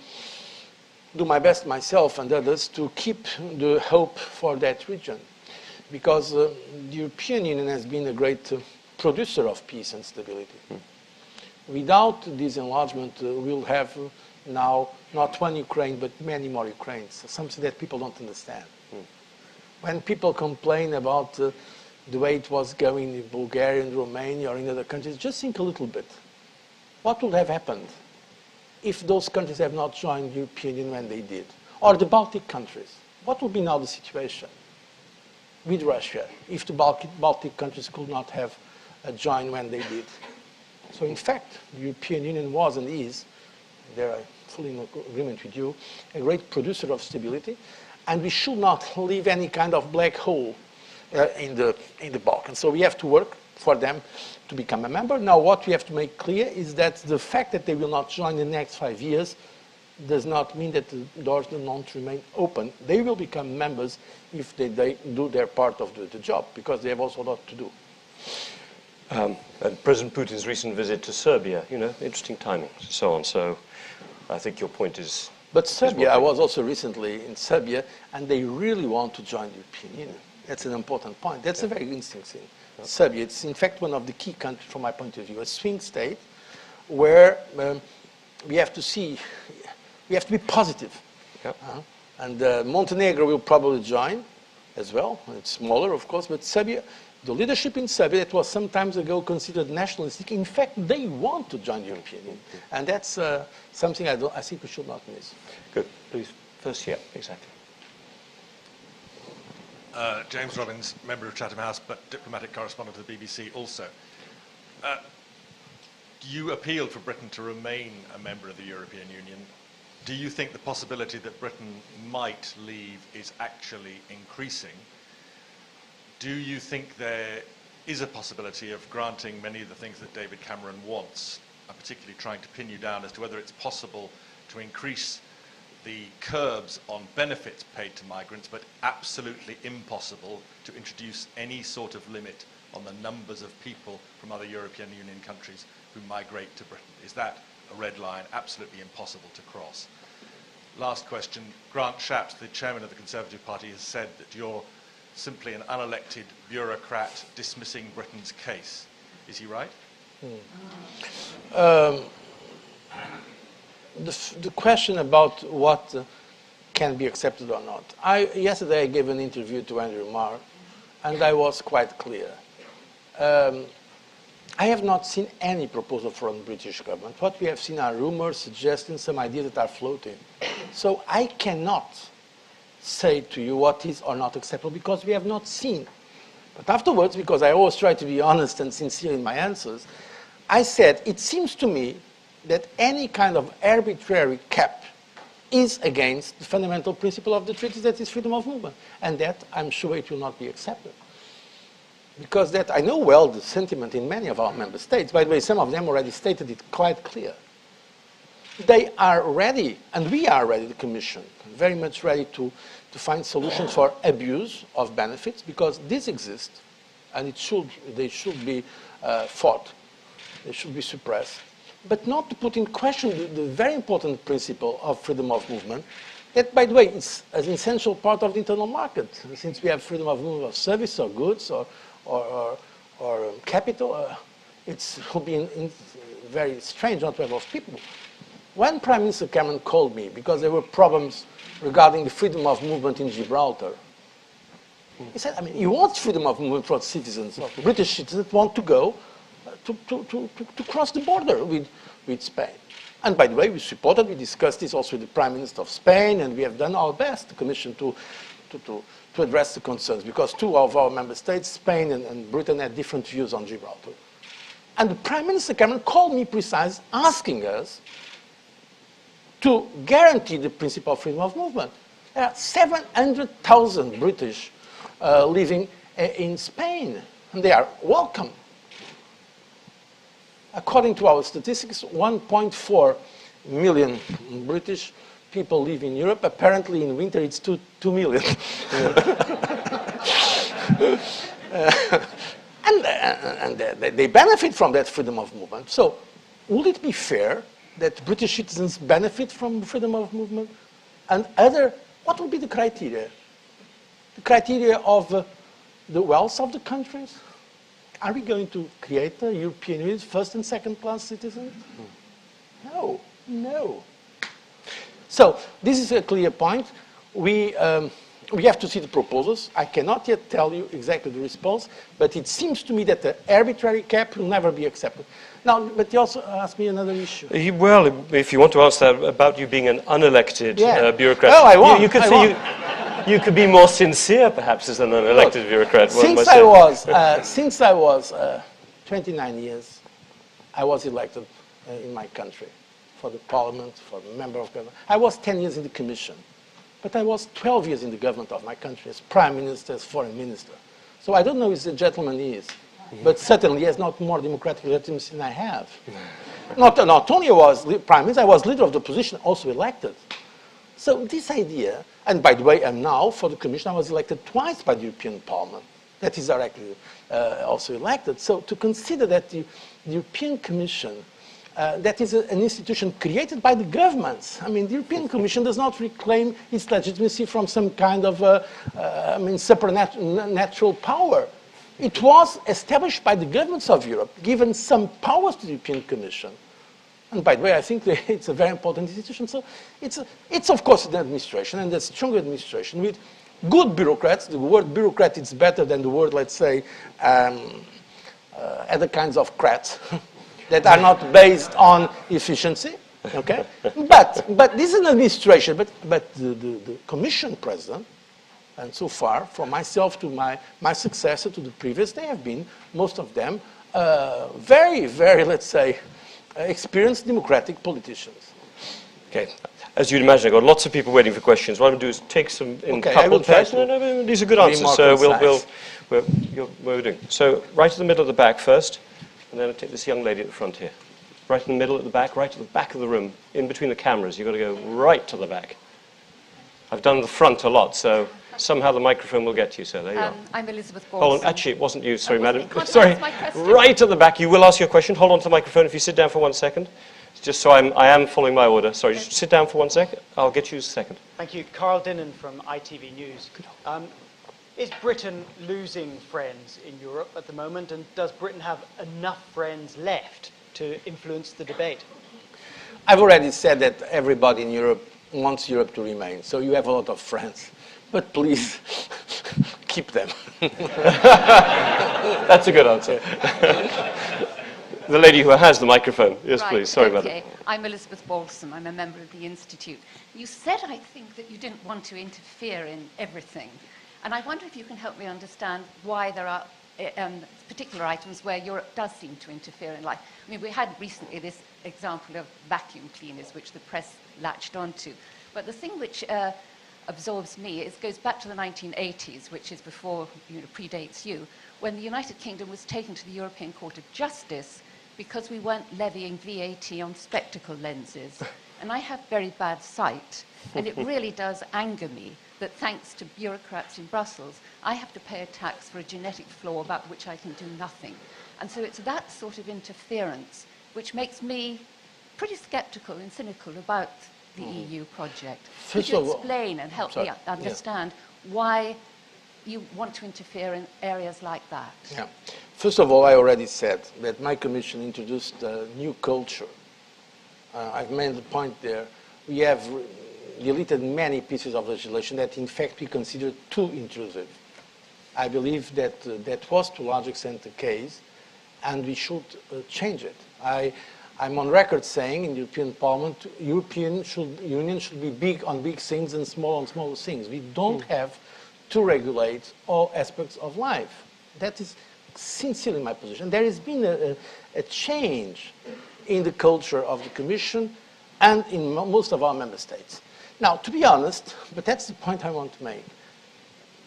do my best myself and others to keep the hope for that region. Because the European Union has been a great producer of peace and stability. Without this enlargement, we'll have now not one Ukraine, but many more Ukraines, something that people don't understand. When people complain about the way it was going in Bulgaria and Romania or in other countries, just think a little bit. What would have happened if those countries have not joined the European Union when they did? Or the Baltic countries? What would be now the situation with Russia if the Baltic countries could not have joined when they did? So in fact, the European Union was and is, there I'm fully in agreement with you, a great producer of stability, and we should not leave any kind of black hole in the Balkans. So we have to work for them to become a member. Now what we have to make clear is that the fact that they will not join in the next 5 years does not mean that the doors do not remain open. They will become members if they do their part of the job, because they have also a lot to do. And President Putin's recent visit to Serbia, interesting timing, so on. So I think your point is... But Serbia, I was also recently in Serbia, and they really want to join the European Union. That's an important point. That's a very interesting thing. Serbia, it's in fact one of the key countries from my point of view, a swing state where we have to be positive. And Montenegro will probably join as well. It's smaller, of course, but Serbia, the leadership in Serbia that was some time ago considered nationalistic, in fact, they want to join the European Union. And that's something I think we should not miss. Good. Please, first, yeah, exactly. James Robbins, member of Chatham House, but diplomatic correspondent to the BBC also. You appealed for Britain to remain a member of the European Union. Do you think the possibility that Britain might leave is actually increasing? Do you think there is a possibility of granting many of the things that David Cameron wants, particularly trying to pin you down as to whether it's possible to increase the curbs on benefits paid to migrants, but absolutely impossible to introduce any sort of limit on the numbers of people from other European Union countries who migrate to Britain? Is that a red line, absolutely impossible to cross? Last question. Grant Shapps, the chairman of the Conservative Party, has said that you're simply an unelected bureaucrat dismissing Britain's case. Is he right? The question about what can be accepted or not. Yesterday I gave an interview to Andrew Marr, and I was quite clear. I have not seen any proposal from the British government. What we have seen are rumors, suggestions, some ideas that are floating. So I cannot say to you what is or not acceptable because we have not seen. But afterwards, because I always try to be honest and sincere in my answers, I said, it seems to me that any kind of arbitrary cap is against the fundamental principle of the treaties, that is freedom of movement. And that, I'm sure it will not be accepted. Because that, I know well the sentiment in many of our member states. By the way, some of them already stated it quite clear. They are ready, and we are ready, the Commission, very much ready to find solutions for abuse of benefits, because this exists, and they should be fought. They should be suppressed. But not to put in question the very important principle of freedom of movement, that, by the way, is an essential part of the internal market. Since we have freedom of movement of service or goods or capital, it would be very strange not to have those people. When Prime Minister Cameron called me, because there were problems regarding the freedom of movement in Gibraltar, he said, he wants freedom of movement for citizens, British citizens that want to go to cross the border with Spain. And by the way, we discussed this also with the Prime Minister of Spain, and we have done our best, the Commission, to address the concerns, because two of our member states, Spain and Britain, had different views on Gibraltar. And the Prime Minister Cameron called me precise, asking us to guarantee the principle of freedom of movement. There are 700,000 British living in Spain, and they are welcome. according to our statistics, 1.4 million British people live in Europe. Apparently, in winter, it's 2 million. And they benefit from that freedom of movement. So, would it be fair that British citizens benefit from freedom of movement? And what would be the criteria? The criteria of the wealth of the countries? Are we going to create a European Union first and second class citizens? No, no. So this is a clear point. We have to see the proposals. I cannot yet tell you exactly the response, but it seems to me that the arbitrary cap will never be accepted. Now, but you also asked me another issue. Well, if you want to answer that about you being an unelected bureaucrat, no, I won't. You could say you could be more sincere, perhaps, as an unelected bureaucrat. Since I was 29 years, I was elected in my country for the parliament, for the member of government. I was 10 years in the commission, but I was 12 years in the government of my country as prime minister, as foreign minister. So I don't know if the gentleman is, but certainly he has not more democratic legitimacy than I have. Not only was prime minister, I was leader of the opposition, also elected. So this idea, and by the way, I'm now, for the Commission, I was elected twice by the European Parliament. That is directly also elected. So to consider that the European Commission, that is an institution created by the governments. I mean, the European Commission does not reclaim its legitimacy from some kind of supernatural power. It was established by the governments of Europe, given some powers to the European Commission. And by the way, I think that it's a very important institution. So it's of course an administration, and a strong administration with good bureaucrats. The word bureaucrat is better than the word, let's say, other kinds of crats that are not based on efficiency. Okay, but this is an administration. But the Commission president, and so far, from myself to my successor to the previous, they have been, most of them, very, very, let's say, experienced democratic politicians. Okay. As you'd imagine, I've got lots of people waiting for questions. What I'm going to do is take some in couple pairs. No, these are good answers. So we're doing. So right at the middle of the back first, and then I'll take this young lady at the front here. Right in the middle at the back, right at the back of the room, in between the cameras. You've got to go right to the back. I've done the front a lot, so somehow the microphone will get to you. So there you are. I'm Elizabeth Hold on, Wilson. actually, it wasn't you. Sorry, madam. Can't Sorry, ask my question? right at the back. You will ask your question. Hold on to the microphone if you sit down for 1 second. Just so I am following my order. Sorry, just sit down for 1 second. I'll get you a second. Thank you. Carl Dinnan from ITV News. Is Britain losing friends in Europe at the moment, and does Britain have enough friends left to influence the debate? I've already said that everybody in Europe wants Europe to remain, so you have a lot of friends. But please, keep them. That's a good answer. The lady who has the microphone. Yes, Right, please. Sorry, okay. madam. I'm Elizabeth Balsam. I'm a member of the Institute. You said, I think, that you didn't want to interfere in everything. And I wonder if you can help me understand why there are particular items where Europe does seem to interfere in life. I mean, we had recently this example of vacuum cleaners, which the press latched onto. But the thing which absorbs me, it goes back to the 1980s, which is before, predates you, when the United Kingdom was taken to the European Court of Justice because we weren't levying VAT on spectacle lenses. And I have very bad sight, and it really does anger me that thanks to bureaucrats in Brussels, I have to pay a tax for a genetic flaw about which I can do nothing. And so it's that sort of interference which makes me pretty sceptical and cynical about the EU project. Could you explain and help me understand why you want to interfere in areas like that? Yeah. First of all, I already said that my commission introduced a new culture. I've made the point there. We have deleted many pieces of legislation that, in fact, we consider too intrusive. I believe that that was, to a large extent, the case, and we should change it. I'm on record saying in the European Parliament, European Union should be big on big things and small on small things. We don't have to regulate all aspects of life. That is sincerely my position. There has been a change in the culture of the Commission and in most of our member states. Now, to be honest, but that's the point I want to make,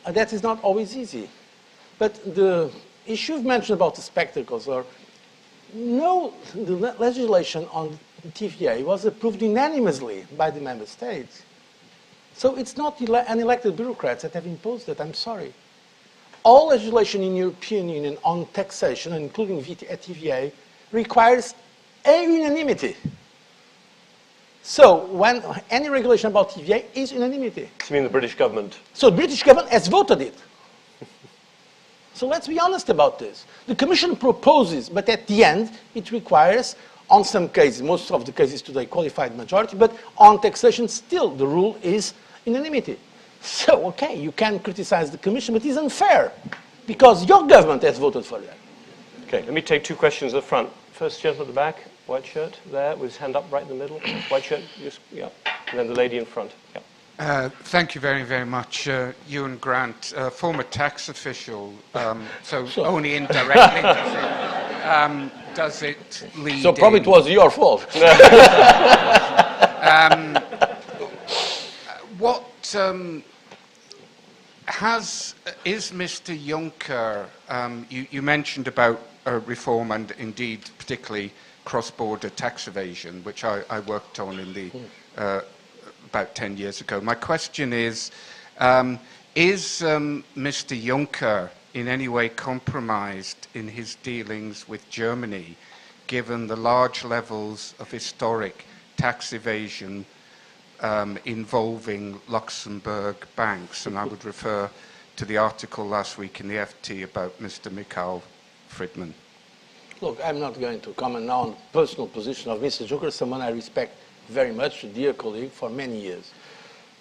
that is not always easy. But the issue you've mentioned about the spectacles, or no, the legislation on TVA was approved unanimously by the member states. So it's not unelected bureaucrats that have imposed it, I'm sorry. All legislation in the European Union on taxation, including TVA, requires a unanimity. So when any regulation about TVA is unanimity. You mean the British government? So the British government has voted it. So let's be honest about this. The Commission proposes, but at the end, it requires, on some cases, most of the cases today, qualified majority, but on taxation, still the rule is unanimity. So, okay, you can criticize the Commission, but it's unfair, because your government has voted for that. Okay, let me take two questions at the front. First gentleman at the back, white shirt, there, with his hand up right in the middle. White shirt, just, yeah. And then the lady in front, yeah. Thank you very, very much. Ewan Grant, former tax official, so Sure. only indirectly does it lead So probably it was your fault. What is Mr. Juncker, you mentioned about reform and indeed particularly cross-border tax evasion, which I worked on in the about 10 years ago. My question is Mr. Juncker in any way compromised in his dealings with Germany, given the large levels of historic tax evasion involving Luxembourg banks? And I would refer to the article last week in the FT about Mr. Mikhail Friedman. Look, I'm not going to comment now on the personal position of Mr. Juncker, someone I respect very much, a dear colleague for many years.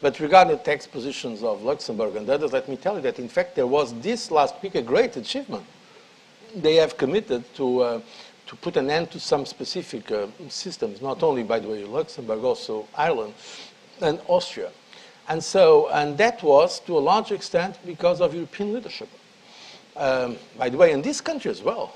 But regarding the tax positions of Luxembourg and others, let me tell you that, in fact, there was this last week a great achievement. They have committed to put an end to some specific systems, not only, by the way, Luxembourg, also Ireland and Austria. And that was, to a large extent, because of European leadership. By the way, in this country as well,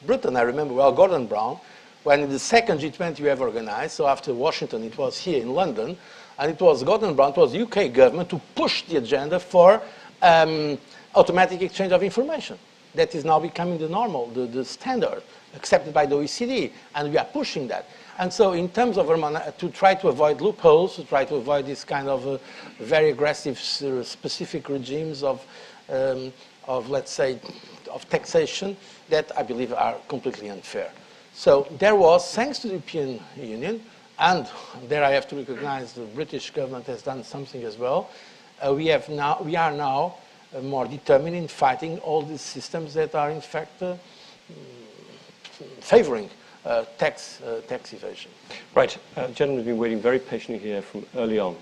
Britain, I remember well, Gordon Brown, when in the second G20 we have organized, so after Washington, it was here in London, and it was Gordon Brown, it was the UK government to push the agenda for automatic exchange of information. That is now becoming the normal, the standard, accepted by the OECD, and we are pushing that. And so in terms of to try to avoid loopholes, to try to avoid this kind of very aggressive specific regimes of, let's say, of taxation that I believe are completely unfair. So there was, thanks to the European Union, and there I have to recognize the British government has done something as well, we are now more determined in fighting all these systems that are in fact favoring tax evasion. Right, gentleman has been waiting very patiently here from early on.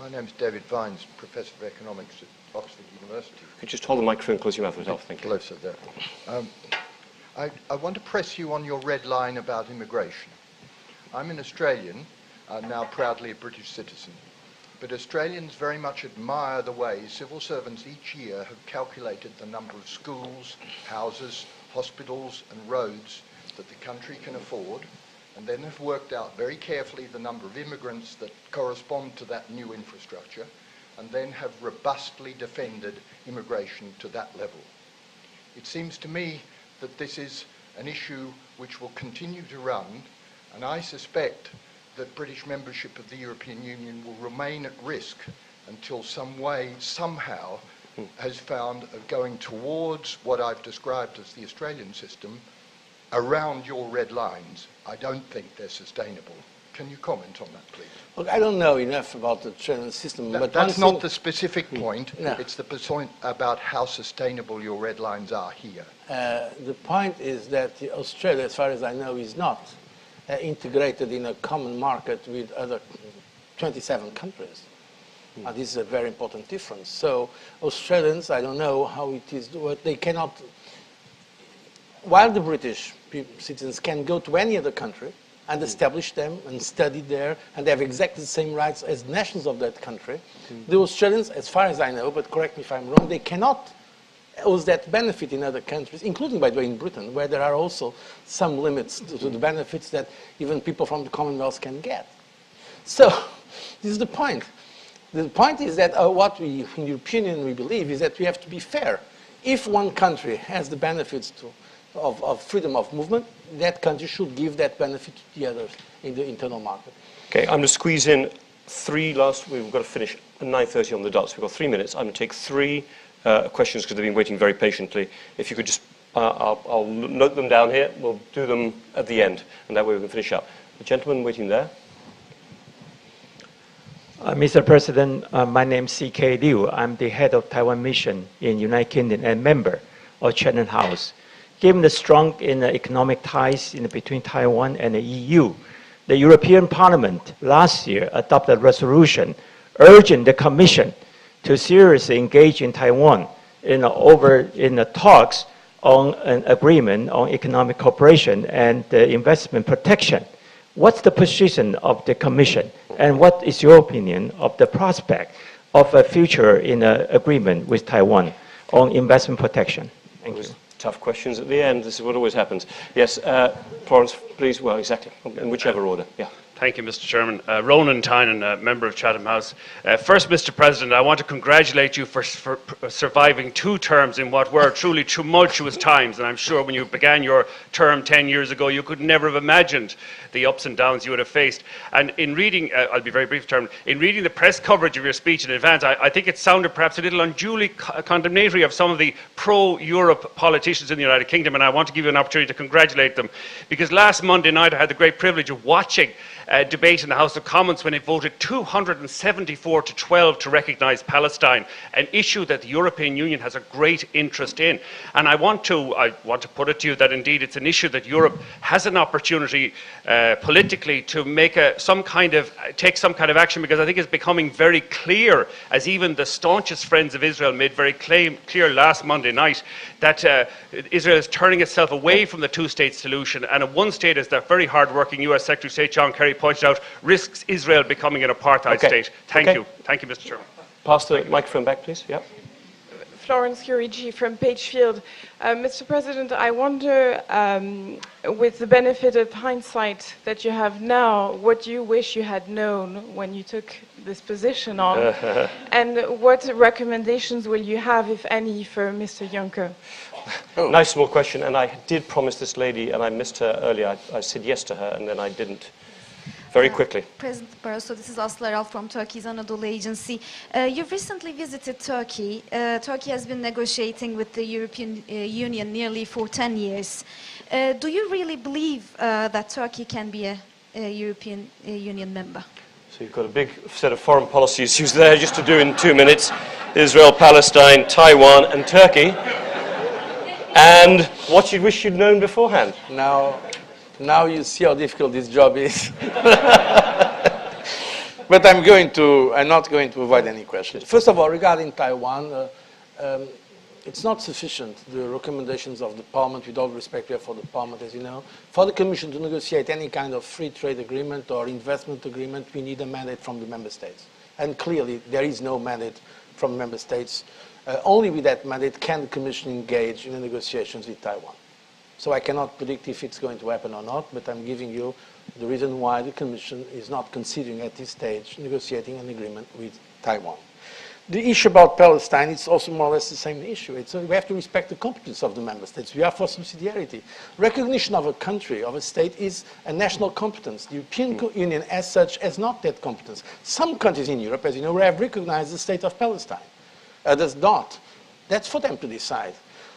My name is David Vines, Professor of Economics at Oxford University. Could you just hold the microphone close to your mouth as well? Thank you. Closer there. I want to press you on your red line about immigration. I'm an Australian, now proudly a British citizen, but Australians very much admire the way civil servants each year have calculated the number of schools, houses, hospitals and roads that the country can afford, and then have worked out very carefully the number of immigrants that correspond to that new infrastructure, and then have robustly defended immigration to that level. It seems to me that this is an issue which will continue to run, and I suspect that British membership of the European Union will remain at risk until some way, somehow, has found of going towards what I've described as the Australian system around your red lines. I don't think they're sustainable. Can you comment on that, please? Look, I don't know enough about the Australian system. But that's not the specific point. No. It's the point about how sustainable your red lines are here. The point is that Australia, as far as I know, is not integrated in a common market with other 27 countries. This is a very important difference. So Australians, I don't know how it is, they cannot, while the British citizens can go to any other country and establish them and study there and they have exactly the same rights as nationals of that country, the Australians, as far as I know, but correct me if I'm wrong, they cannot use that benefit in other countries, including, by the way, in Britain, where there are also some limits to the benefits that even people from the Commonwealth can get. So this is the point. The point is that what we, in the European Union, we believe is that we have to be fair. If one country has the benefits of freedom of movement, that country should give that benefit to the others in the internal market. Okay, I'm going to squeeze in we've got to finish at 9:30 on the dot, so we've got 3 minutes. I'm going to take three questions because they've been waiting very patiently. If you could just, I'll note them down here. We'll do them at the end, and that way we can finish up. The gentleman waiting there. Mr. President, my name is C.K. Liu. I'm the head of Taiwan Mission in United Kingdom and member of Chatham House. Given the strong economic ties between Taiwan and the EU, the European Parliament last year adopted a resolution urging the Commission to seriously engage in Taiwan in the talks on an agreement on economic cooperation and investment protection. What's the position of the Commission, and what is your opinion of the prospect of a future in an agreement with Taiwan on investment protection? Thank you. Tough questions at the end. This is what always happens. Yes, Florence, please. Well, exactly. In whichever order. Yeah. Thank you, Mr. Chairman. Ronan Tynan, member of Chatham House. First, Mr. President, I want to congratulate you for surviving 2 terms in what were truly tumultuous times. And I'm sure when you began your term 10 years ago, you could never have imagined the ups and downs you would have faced. And in reading, I'll be very brief, Chairman, in reading the press coverage of your speech in advance, I think it sounded perhaps a little unduly condemnatory of some of the pro-Europe politicians in the United Kingdom. And I want to give you an opportunity to congratulate them. Because last Monday night, I had the great privilege of watching debate in the House of Commons when it voted 274 to 12 to recognise Palestine, an issue that the European Union has a great interest in. And I want to put it to you that indeed it's an issue that Europe has an opportunity politically to make take some kind of action, because I think it's becoming very clear, as even the staunchest friends of Israel made very clear last Monday night, that Israel is turning itself away from the two-state solution, and a one-state, as the very hard-working US Secretary of State John Kerry pointed out, risks Israel becoming an apartheid state. Thank you, Mr. Chairman. Pass the microphone back, please. Yeah. Florence Curigi from Pagefield. Mr. President, I wonder, with the benefit of hindsight that you have now, what you wish you had known when you took this position on, and what recommendations will you have, if any, for Mr. Juncker? Oh. Nice small question, and I did promise this lady, and I missed her earlier. I said yes to her, and then I didn't. Very quickly. President Barroso, this is Aslı Aral from Turkey's Anadolu Agency. You recently visited Turkey. Turkey has been negotiating with the European Union nearly for 10 years. Do you really believe that Turkey can be a European Union member? So you've got a big set of foreign policy issues there just to do in 2 minutes. Israel, Palestine, Taiwan, and Turkey. And what you wish you'd known beforehand. Now you see how difficult this job is. But I'm not going to avoid any questions. First of all, regarding Taiwan, it's not sufficient, the recommendations of the Parliament, with all respect we have for the Parliament, as you know. For the Commission to negotiate any kind of free trade agreement or investment agreement, we need a mandate from the Member States. And clearly, there is no mandate from Member States. Only with that mandate can the Commission engage in the negotiations with Taiwan. So I cannot predict if it's going to happen or not, but I'm giving you the reason why the Commission is not considering at this stage negotiating an agreement with Taiwan. The issue about Palestine is also more or less the same issue. We have to respect the competence of the Member States. We are for subsidiarity. Recognition of a country, of a state, is a national competence. The European Union as such has not that competence. Some countries in Europe, as you know, have recognized the state of Palestine. Others don't. That's for them to decide.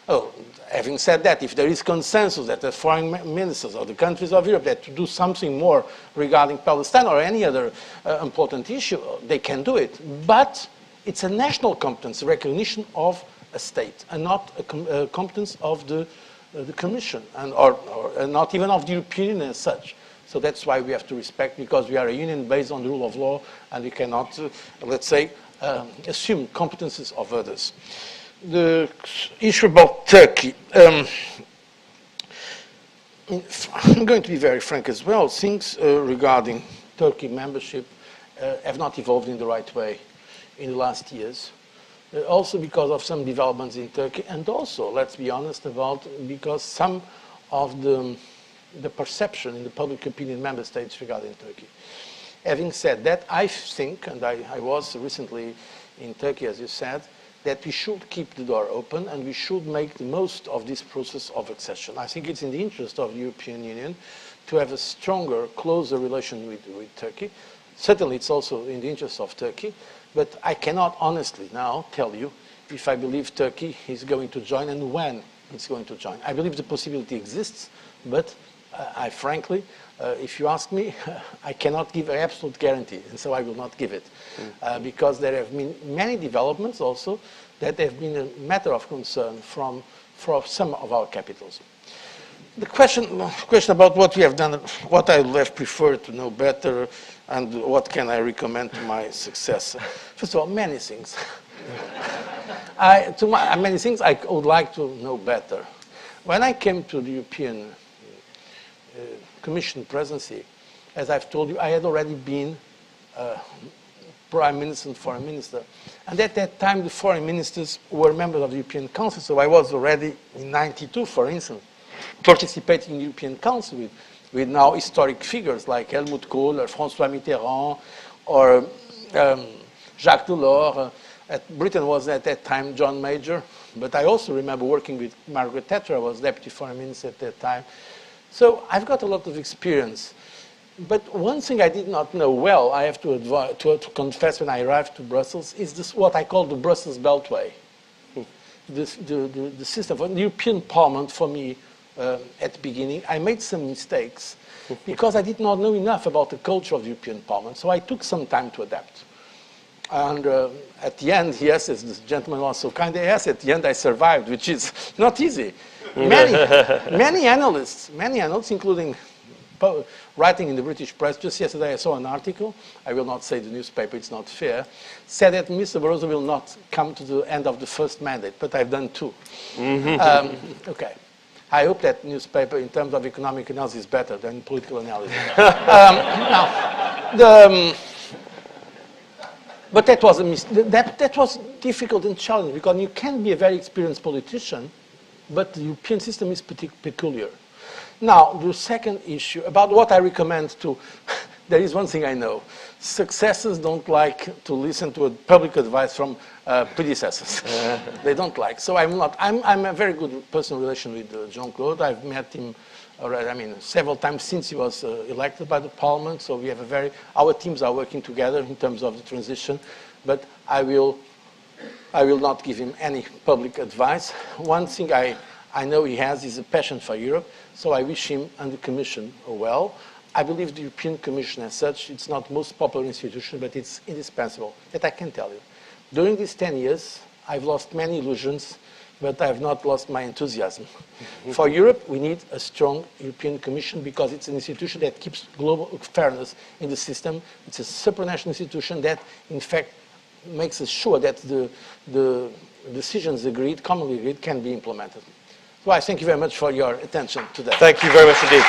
Oh, having said that, if there is consensus that the foreign ministers of the countries of Europe that to do something more regarding Palestine or any other important issue, they can do it. But it's a national competence, recognition of a state, and not a competence of the Commission, or not even of the European Union as such. So that's why we have to respect, because we are a union based on the rule of law, and we cannot, let's say, assume competences of others. The issue about Turkey, I'm going to be very frank as well. Things regarding Turkey membership have not evolved in the right way in the last years. Also because of some developments in Turkey, and also, let's be honest, because some of the perception in the public opinion in member states regarding Turkey. Having said that, I think, and I was recently in Turkey, as you said, that we should keep the door open and we should make the most of this process of accession. I think it's in the interest of the European Union to have a stronger, closer relation with Turkey. Certainly it's also in the interest of Turkey, but I cannot honestly now tell you if I believe Turkey is going to join and when it's going to join. I believe the possibility exists, but I frankly, if you ask me, I cannot give an absolute guarantee, and so I will not give it. Because there have been many developments also that have been a matter of concern for some of our capitals. The question about what we have done, what I would have preferred to know better, and what can I recommend to my successor. First of all, many things. Many things I would like to know better. When I came to the European Commission presidency, as I've told you, I had already been Prime Minister and Foreign Minister. And at that time, the foreign ministers were members of the European Council, so I was already in '92, for instance, participating in the European Council with now historic figures like Helmut Kohl or François Mitterrand or Jacques Delors. Britain was at that time John Major, but I also remember working with Margaret Thatcher. I was Deputy Foreign Minister at that time. So I've got a lot of experience. But one thing I did not know well, I have to confess when I arrived to Brussels, is this what I call the Brussels Beltway. The system of the European Parliament, for me, at the beginning, I made some mistakes because I did not know enough about the culture of the European Parliament, so I took some time to adapt. And at the end, yes, as this gentleman was so kind, yes, at the end I survived, which is not easy. Many analysts, including writing in the British press, just yesterday I saw an article, I will not say the newspaper, it's not fair, said that Mr. Barroso will not come to the end of the first mandate, but I've done two. Okay. I hope that newspaper, in terms of economic analysis, is better than political analysis. But that was that was difficult and challenging because you can be a very experienced politician, but the European system is peculiar. Now, the second issue about what I recommend to, there is one thing I know: successors don't like to listen to public advice from predecessors. They don't like. So I'm a very good personal relation with Jean-Claude. I've met him already, several times since he was elected by the Parliament. So we have our teams are working together in terms of the transition. But I will not give him any public advice. One thing I know he has is a passion for Europe. So I wish him and the Commission well. I believe the European Commission as such, it's not the most popular institution, but it's indispensable. That I can tell you. During these 10 years, I've lost many illusions, but I have not lost my enthusiasm. For Europe, we need a strong European Commission because it's an institution that keeps global fairness in the system. It's a supranational institution that, in fact, makes us sure that the decisions commonly agreed, can be implemented. So I thank you very much for your attention today. Thank you very much indeed.